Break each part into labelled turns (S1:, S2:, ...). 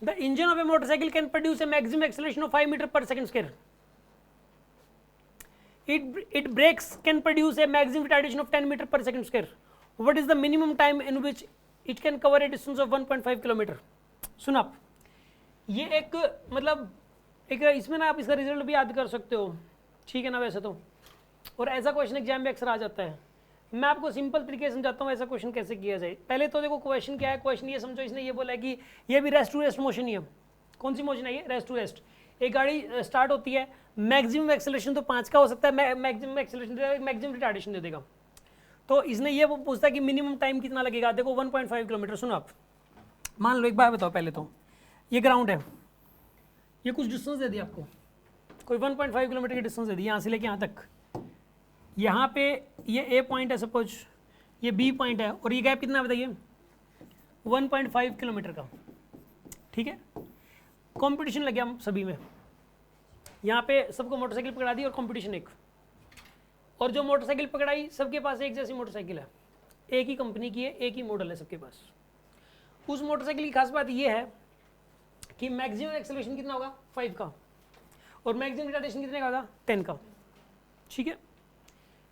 S1: The engine of a motorcycle can produce a maximum acceleration of 5 meters per second square. It brakes can produce a maximum retardation of 10 meters per second square. What is the minimum time in which it can cover a distance of 1.5 kilometre? सुन आप, ये एक मतलब एक इसमें ना आप इसका रिजल्ट भी याद कर सकते हो, ठीक है ना वैसे तो, और ऐसा क्वेश्चन एग्जाम में अक्सर आ जाता है। मैं आपको सिंपल तरीके से समझाता हूँ ऐसा क्वेश्चन कैसे किया जाए। पहले तो देखो क्वेश्चन क्या है, क्वेश्चन ये समझो, इसने ये बोला है कि ये भी रेस्ट टू रेस्ट मोशन ही है। कौन सी मोशन है ये? Rest to rest. एक गाड़ी स्टार्ट होती है, मैक्सिमम एक्सेलरेशन तो 5 का हो सकता है, मैक्सिमम एक्सेलरेशन देगा, मैक्सिमम रिटार्डेशन दे देगा। तो इसने ये पूछता है कि मिनिमम टाइम कितना लगेगा। देखो 1.5 किलोमीटर। सुनो आप, मान लो एक बार बताओ, पहले तो ये ग्राउंड है, ये कुछ डिस्टेंस दे दिया आपको, कोई 1.5 किलोमीटर की डिस्टेंस दे दी यहाँ से लेके यहाँ तक। यहाँ पे ये ए पॉइंट है सपोज, ये बी पॉइंट है, और ये गैप कितना है बताइए? 1.5 किलोमीटर का, ठीक है। कंपटीशन लग गया सभी में, यहाँ पे सबको मोटरसाइकिल पकड़ा दी और कंपटीशन एक, और जो मोटरसाइकिल पकड़ाई सबके पास एक जैसी मोटरसाइकिल है, एक ही कंपनी की है, एक ही मॉडल है सबके पास। उस मोटरसाइकिल की खास बात ये है कि मैक्सिमम एक्सेलरेशन कितना होगा? 5 का, और मैक्सिमम रिटार्डेशन कितने का होगा? 10 का, ठीक है।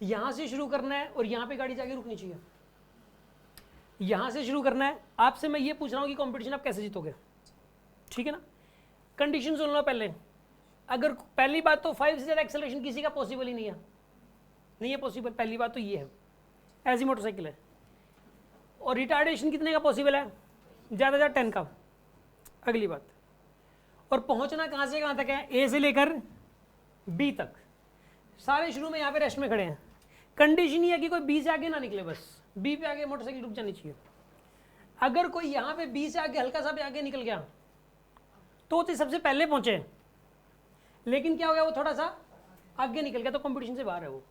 S1: यहाँ से शुरू करना है और यहाँ पे गाड़ी जाके रुकनी चाहिए। यहाँ से शुरू करना है। आपसे मैं ये पूछ रहा हूँ कि कंपटीशन आप कैसे जीतोगे, ठीक है ना। कंडीशन सुन लो पहले। अगर पहली बात तो 5 से ज़्यादा एक्सेलरेशन किसी का पॉसिबल ही नहीं है पॉसिबल। पहली बात तो ये है, ऐसी मोटरसाइकिल है। और रिटार्डेशन कितने का पॉसिबल है? ज़्यादा 10 का। अगली बात, और पहुंचना कहाँ से कहाँ तक है? ए से लेकर बी तक। सारे शुरू में यहाँ पे रेस्ट में खड़े हैं। कंडीशन ये है कि कोई बी से आगे ना निकले, बस बी पे आगे मोटरसाइकिल रुक जानी चाहिए। अगर कोई यहाँ पे बी से आगे हल्का सा भी आगे निकल गया तो सबसे पहले पहुंचे, लेकिन क्या हो गया, वो थोड़ा सा आगे निकल गया तो कंपटीशन से बाहर है वो।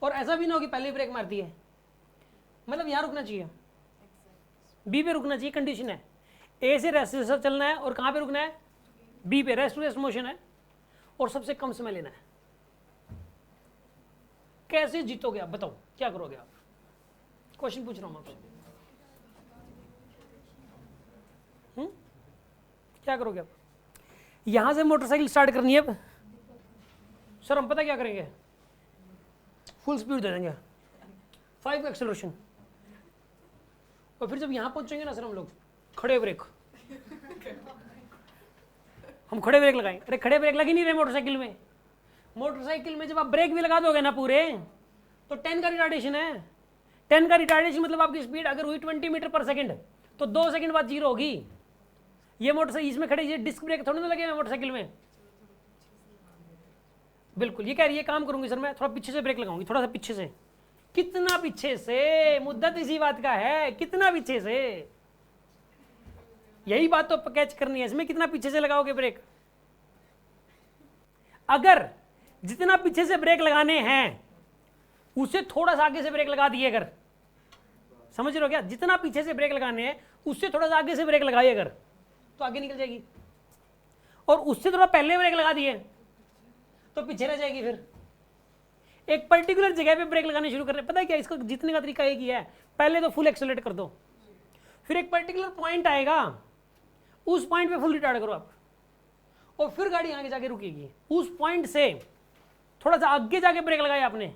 S1: और ऐसा भी ना हो कि पहले ब्रेक मार दी है, मतलब यहाँ रुकना चाहिए, बी पे रुकना चाहिए। कंडीशन है ए से रेस्ट से चलना है, और कहाँ पे रुकना है? बी पे। रेस्ट टू रेस्ट मोशन है, और सबसे कम समय लेना है। कैसे जीतोगे आप? बताओ क्या करोगे आप? क्वेश्चन पूछ रहा हूं आपसे। क्या करोगे आप? यहां से मोटरसाइकिल स्टार्ट करनी है। सर हम पता क्या करेंगे, फुल स्पीड दे देंगे, 5 एक्सेलरेशन, और फिर जब यहां पहुंचेंगे ना सर हम लोग, खड़े ब्रेक, हम खड़े ब्रेक लगाएंगे। अरे खड़े ब्रेक लग ही नहीं रहे मोटरसाइकिल में। मोटरसाइकिल में जब आप ब्रेक भी लगा दोगे ना पूरे, तो 10 का रिटार्डेशन है। 10 का रिटार्डेशन मतलब आपकी स्पीड अगर हुई 20 मीटर पर सेकंड, तो 2 सेकंड बाद 0 होगी। ये मोटरसाइकिल इसमें खड़े, ये डिस्क ब्रेक थोड़ी ना लगे हुए मोटरसाइकिल में। बिल्कुल, ये कह रही है काम करूंगी सर मैं, थोड़ा पीछे से ब्रेक लगाऊंगी, थोड़ा सा पीछे से। कितना पीछे से? मुद्दा तो इसी बात का है, कितना पीछे से। यही बात तो कैच करनी है इसमें, कितना पीछे से लगाओगे ब्रेक। अगर जितना पीछे से ब्रेक लगाने हैं उससे थोड़ा सा आगे से ब्रेक लगा दिए, अगर समझ रहे हो क्या, जितना पीछे से ब्रेक लगाने हैं उससे थोड़ा सा आगे से ब्रेक लगाइए अगर, तो आगे निकल जाएगी। और उससे थोड़ा पहले ब्रेक लगा दिए तो पीछे रह जाएगी। फिर एक पर्टिकुलर जगह पे ब्रेक लगाने शुरू करने, पता है क्या इसका जीतने का तरीका एक ही है, पहले तो फुल एक्सेलरेट कर दो, फिर एक पर्टिकुलर पॉइंट आएगा, उस पॉइंट पे फुल रिटार्ड करो आप, और फिर गाड़ी आगे जाके रुकेगी। उस पॉइंट से थोड़ा सा आगे जाके ब्रेक लगाया आपने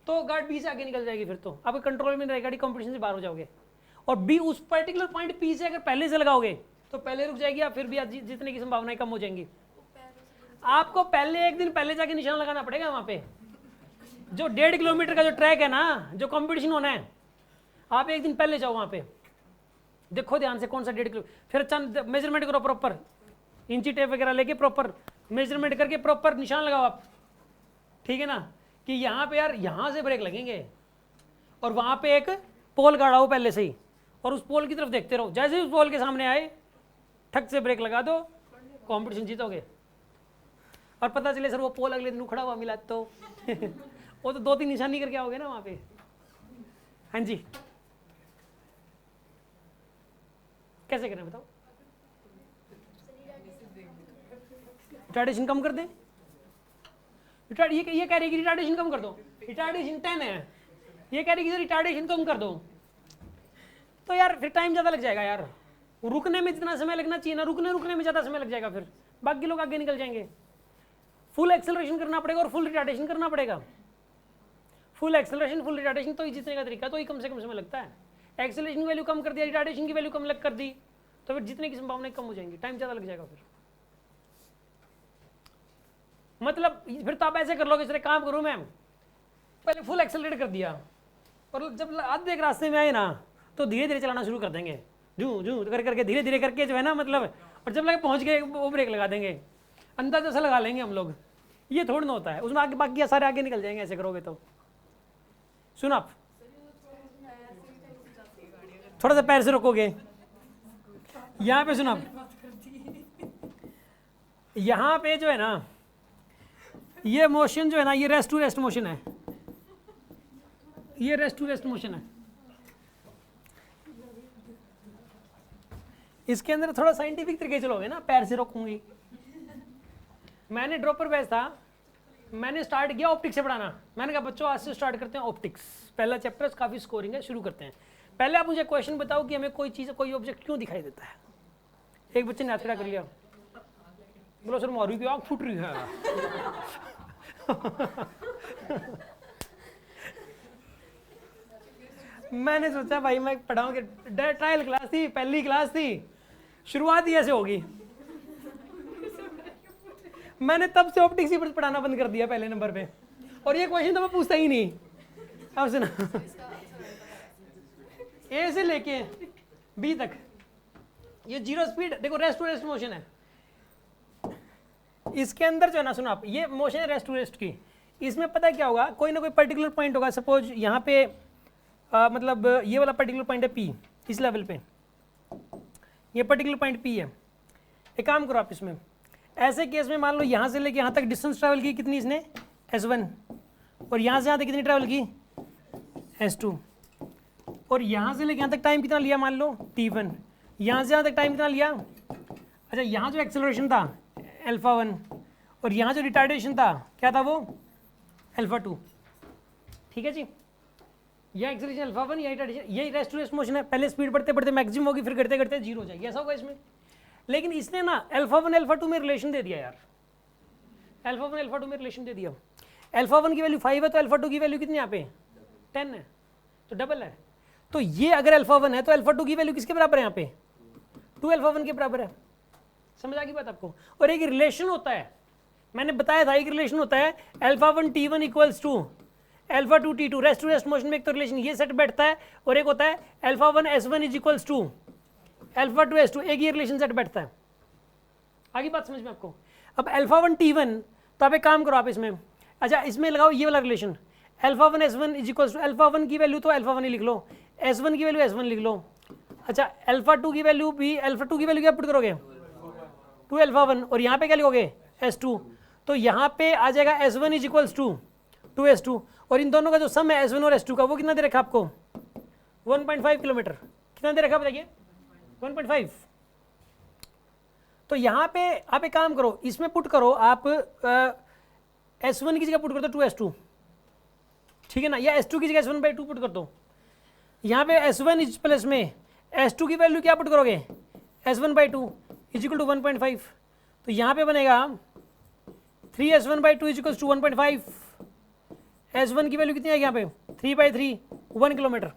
S1: तो गाड़ी बी से आगे निकल जाएगी, फिर तो आपके कंट्रोल में रहेगी, गाड़ी कंपटीशन से बाहर हो जाओगे। और बी उस पर्टिकुलर पॉइंट पी से अगर पहले से लगाओगे तो पहले रुक जाएगी, या फिर भी जीतने की संभावनाएं कम हो जाएंगी। आपको पहले एक दिन पहले जाके निशान लगाना पड़ेगा वहां पे। जो 1.5 किलोमीटर का जो ट्रैक है ना, जो कंपटीशन होना है, आप एक दिन पहले जाओ वहां पे, देखो ध्यान से कौन सा 1.5 किलो, फिर अच्छा मेजरमेंट करो प्रॉपर, इंची टेप वगैरह लेके प्रॉपर मेजरमेंट करके प्रॉपर निशान लगाओ आप, ठीक है ना, कि यहाँ पे यार यहाँ से ब्रेक लगेंगे। और वहां पे एक पोल गाड़ा हो पहले से ही, और उस पोल की तरफ देखते रहो, जैसे ही उस पोल के सामने आए ठक से ब्रेक लगा दो, कंपटीशन जीतोगे। और पता चले सर वो पोल अगले दिन उखड़ा हुआ मिला तो वो तो 2-3 निशानी करके आओगे ना वहां पे। हाँ जी, कैसे करें बताओ? रिटार्डेशन कम कर दें? ये कह रही है कि रिटार्डेशन कम कर दो, रिटार्डेशन 10 है, ये कह रही है कि रिटार्डेशन कम कर दो, तो यार फिर टाइम ज़्यादा लग जाएगा यार। रुकने में जितना समय लगना चाहिए ना, रुकने में ज़्यादा समय लग जाएगा, फिर बाकी लोग आगे निकल जाएंगे। फुल एक्सेलरेशन करना पड़ेगा और फुल रिटार्डेशन करना पड़ेगा। फुल एक्सेलरेशन फुल रिटार्डेशन तो ही जीतने का तरीका, तो ही कम से कम समय लगता है। एक्सेलरेशन की वैल्यू कम कर दिया, रिटार्डेशन की वैल्यू कम लग कर दी, तो फिर जीतने की संभावना कम हो जाएंगी, टाइम ज़्यादा लग जाएगा। फिर मतलब फिर तो आप ऐसे कर लोगे, इसलिए काम करूँ मैम, पहले फुल एक्सेलरेट कर दिया और जब आधे एक रास्ते में आए ना तो धीरे धीरे चलाना शुरू कर देंगे, जूं जूं करके धीरे धीरे करके जो है ना, मतलब, और जब लगे पहुंच गए वो ब्रेक लगा देंगे, अंदाजा सा लगा लेंगे हम लोग। ये थोड़ा ना होता है, उसमें आगे बाकी सारे आगे निकल जाएंगे ऐसे करोगे तो। सुन आप थोड़ा सा पैर से रोकोगे यहाँ पे, सुन आप यहाँ पे जो है ना, ये मोशन जो है ना, ये रेस्ट टू रेस्ट मोशन है, ये रेस्ट टू रेस्ट मोशन है। इसके अंदर थोड़ा साइंटिफिक तरीके चलोगे ना, पैर से रोकूंगी। मैंने ड्रॉपर बैच था, मैंने स्टार्ट किया ऑप्टिक्स से पढ़ाना। मैंने कहा बच्चों आज से स्टार्ट करते हैं ऑप्टिक्स, पहला चैप्टर काफ़ी स्कोरिंग है, शुरू करते हैं। पहले आप मुझे क्वेश्चन बताओ कि हमें कोई चीज़ कोई ऑब्जेक्ट क्यों दिखाई देता है। एक बच्चे ने हाथ खड़ा कर लिया, बोलो सर मारू की आँख फूट रही है। मैंने सोचा भाई मैं पढ़ाऊंगी, ट्रायल क्लास थी, पहली क्लास थी, शुरुआत ही ऐसे होगी। मैंने तब से ऑप्टिक्स ही पढ़ाना बंद कर दिया पहले नंबर पे, और ये क्वेश्चन तो मैं पूछता ही नहीं। अब सुना, ए से लेके बी तक ये जीरो स्पीड, देखो रेस्ट टू रेस्ट मोशन है। इसके अंदर जो है ना, सुनो आप, ये मोशन है रेस्ट टू रेस्ट की। इसमें पता है क्या होगा, कोई ना कोई पर्टिकुलर पॉइंट होगा, सपोज यहाँ पे मतलब ये वाला पर्टिकुलर पॉइंट है P, इस लेवल पे ये पर्टिकुलर पॉइंट P है। एक काम करो आप, इसमें ऐसे केस में मान लो यहाँ से लेके यहाँ तक डिस्टेंस ट्रैवल की कितनी इसने, S1, और यहाँ से यहाँ तक कितनी ट्रैवल की, S2, और यहाँ से लेके यहाँ तक टाइम कितना लिया, मान लो T1, यहाँ से यहाँ तक टाइम कितना लिया। अच्छा, यहाँ जो एक्सेलरेशन था α1, और यहाँ जो रिटार्डेशन था क्या था, वो α2। ठीक है जी, यह एक्सेलरेशन α1, यह रिटार्डेशन, यही रेस्ट टू रेस्ट मोशन है। पहले स्पीड बढ़ते बढ़ते मैक्सिमम होगी, फिर घटते घटते जीरो हो जाएगी, ऐसा होगा इसमें। लेकिन इसने ना α1 α2 में रिलेशन दे दिया यार, α1 α2 में रिलेशन दे दिया। α1 की वैल्यू 5 है तो α2 की वैल्यू कितनी यहाँ पे 10 है, तो डबल है। तो ये अगर α1 है तो α2 की वैल्यू किसके बराबर है, यहाँ पे 2α1 के बराबर है। समझ आ गई बात आपको। और एक रिलेशन होता है, मैंने बताया था, एक रिलेशन होता है α1 T1 equals to α2 T2, rest to rest motion में एक तो रिलेशन ये सेट बैठता है, और एक होता है α1 S1 is equals to α2 S2, एक ये रिलेशन सेट बैठता है। आगे बात समझ में आपको। अब α1 T1, तो आप एक काम करो आप इसमें, अच्छा इसमें लगाओ ये वाला relation, α1 S1 is equals to, α1 की वैल्यू तो α1 ही लिख लो, S1 की वैल्यू S1 लिख लो। अच्छा α2 की वैल्यू भी, α2 की वैल्यू क्या पुट करोगे 2α1, और यहाँ पे क्या लिखोगे S2, तो यहाँ पे आ जाएगा S1 is equals to 2S2, और इन दोनों का जो सम है S1 और S2 का, वो कितना दे रखा आपको 1.5 किलोमीटर। कितना दे रखा बताइए 1.5। तो यहाँ पे आप एक काम करो, इसमें पुट करो आप S1 की जगह पुट कर दो 2S2, ठीक है ना, या S2 की जगह S1/2 पुट कर दो। यहाँ पे S1 इज प्लस में S2 की वैल्यू क्या पुट करोगे S1/2 इज इक्वल टू 1.5, तो यहाँ पे बनेगा 3S1/2 is equal to 1.5। S1 की वैल्यू कितनी आएगी यहाँ पे 3/3, 1 किलोमीटर।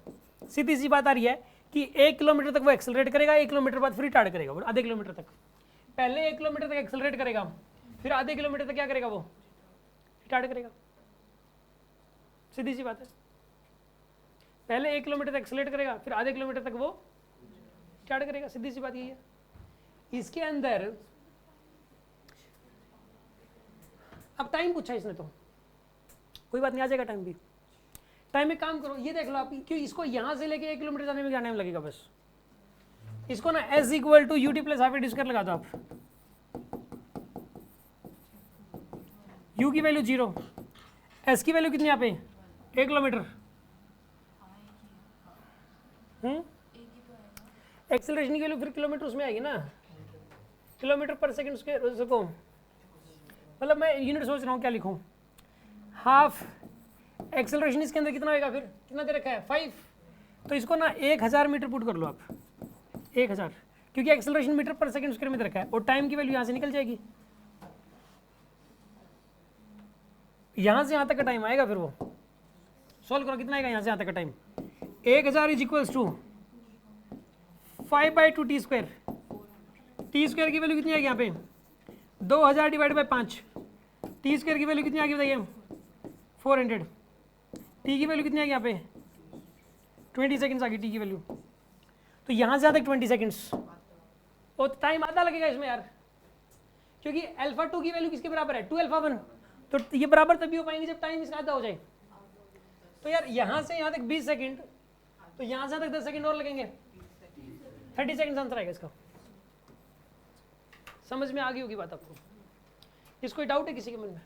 S1: सीधी सी बात आ रही है कि 1 किलोमीटर तक वो एक्सेलरेट करेगा, 1 किलोमीटर बाद फिर रिटार्ड करेगा, वो आधे किलोमीटर तक। पहले 1 किलोमीटर तक एक्सेलरेट करेगा, फिर आधे किलोमीटर तक क्या करेगा, वो रिटार्ड करेगा। सीधी सी बात है, पहले 1 किलोमीटर तक एक्सेलरेट करेगा, फिर आधे किलोमीटर तक वो रिटार्ड करेगा, सीधी सी बात यही है। इसके अंदर अब टाइम पूछा इसने, तो कोई बात नहीं, आ जाएगा टाइम भी। टाइम में काम करो, ये देख लो आप, क्यों इसको यहां से लेके 1 किलोमीटर जाने में क्या टाइम लगेगा, बस इसको ना S equal to UT plus half डिस्कर लगा दो आप। U की वैल्यू 0, S की वैल्यू कितनी यहाँ पे 1 किलोमीटर। एक्सेलरेशन की वैल्यू फिर किलोमीटर उसमें आएगी ना, किलोमीटर पर सेकंड स्क्वायर को, मतलब मैं यूनिट सोच रहा हूँ क्या लिखूँ। हाफ एक्सेलरेशन इसके अंदर कितना होगा, फिर कितना दे रखा है 5, तो इसको ना 1000 मीटर पुट कर लो आप, 1000। क्योंकि एक्सेलरेशन मीटर पर सेकंड स्क्वायर में दे रखा है और टाइम की वैल्यू यहाँ से निकल जाएगी, यहाँ से यहाँ तक का टाइम आएगा। फिर वो सॉल्व करो कितना आएगा यहाँ से यहाँ तक का time, 1000 is equals to 5/2 T square. T square की वैल्यू कितनी आएगी यहाँ पे 2000 डिवाइड बाई 5। टी स्क्वायर की वैल्यू कितनी आ गई बताइए, 400। टी की वैल्यू कितनी आ गई यहाँ पे 20 सेकंड्स आ गई टी की वैल्यू। तो यहाँ से तक 20 सेकंड्स और टाइम आधा लगेगा इसमें यार, क्योंकि अल्फा 2 की वैल्यू किसके बराबर है 2 अल्फा 1। तो ये बराबर तभी हो पाएंगे जब टाइम इसका आधा हो जाए। तो यार यहाँ से यहाँ तक 20 सेकंड, तो यहाँ से तक 10 सेकंड और लगेंगे, 30 सेकंड आंसर आएगा इसका। समझ में आ गई होगी बात आपको? इसको डाउट है किसी के मन में?